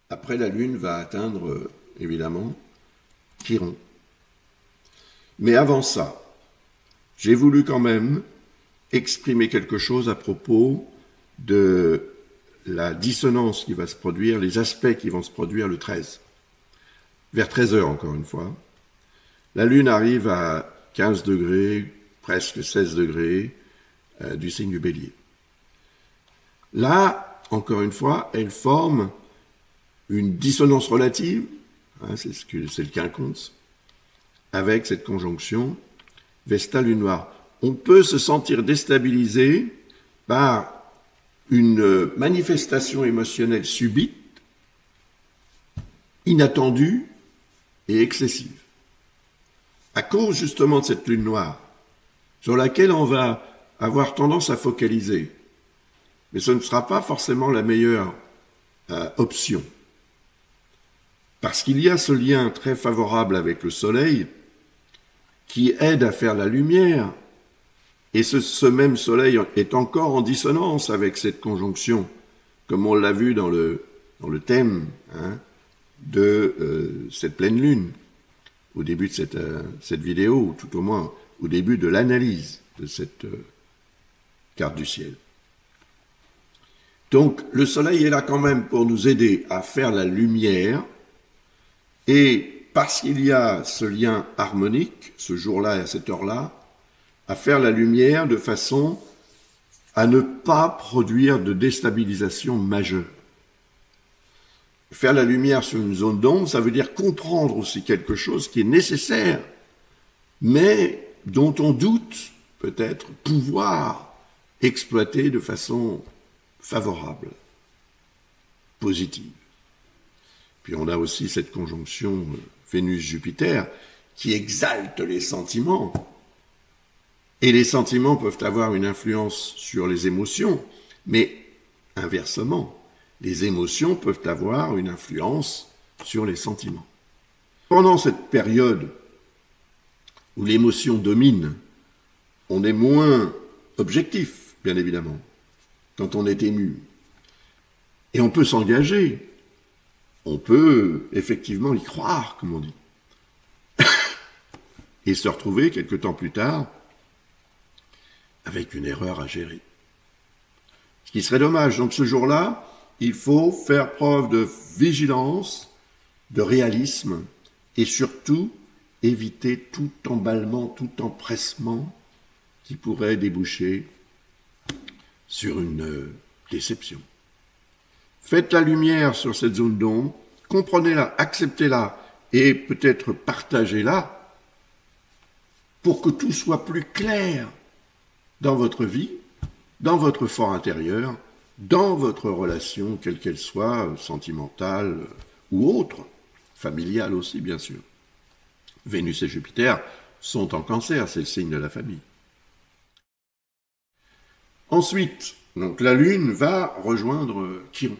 après la Lune va atteindre, évidemment, Chiron. Mais avant ça, j'ai voulu quand même exprimer quelque chose à propos de la dissonance qui va se produire, les aspects qui vont se produire le 13. Vers 13 heures, encore une fois. La Lune arrive à 15 degrés, presque 16 degrés du signe du Bélier. Là, encore une fois, elle forme une dissonance relative, c'est le quinconce, avec cette conjonction Vesta-Lune noire. On peut se sentir déstabilisé par une manifestation émotionnelle subite, inattendue et excessive, à cause justement de cette lune noire, sur laquelle on va avoir tendance à focaliser. Mais ce ne sera pas forcément la meilleure option. Parce qu'il y a ce lien très favorable avec le Soleil qui aide à faire la lumière, et ce même Soleil est encore en dissonance avec cette conjonction, comme on l'a vu dans le thème de cette pleine lune, au début de cette vidéo, ou tout au moins au début de l'analyse de cette carte du ciel. Donc le Soleil est là quand même pour nous aider à faire la lumière, et parce qu'il y a ce lien harmonique, ce jour-là et à cette heure-là, à faire la lumière de façon à ne pas produire de déstabilisation majeure. Faire la lumière sur une zone d'ombre, ça veut dire comprendre aussi quelque chose qui est nécessaire, mais dont on doute peut-être pouvoir exploiter de façon favorable, positive. Puis on a aussi cette conjonction Vénus-Jupiter qui exalte les sentiments. Et les sentiments peuvent avoir une influence sur les émotions, mais inversement, les émotions peuvent avoir une influence sur les sentiments. Pendant cette période où l'émotion domine, on est moins objectif, bien évidemment, quand on est ému. Et on peut s'engager. On peut effectivement y croire, comme on dit. Et se retrouver quelque temps plus tard avec une erreur à gérer. Ce qui serait dommage. Donc ce jour-là, il faut faire preuve de vigilance, de réalisme, et surtout éviter tout emballement, tout empressement qui pourrait déboucher sur une déception. Faites la lumière sur cette zone d'ombre, comprenez-la, acceptez-la et peut-être partagez-la pour que tout soit plus clair dans votre vie, dans votre fort intérieur, dans votre relation, quelle qu'elle soit, sentimentale ou autre, familiale aussi bien sûr. Vénus et Jupiter sont en Cancer, c'est le signe de la famille. Ensuite, donc la Lune va rejoindre Chiron.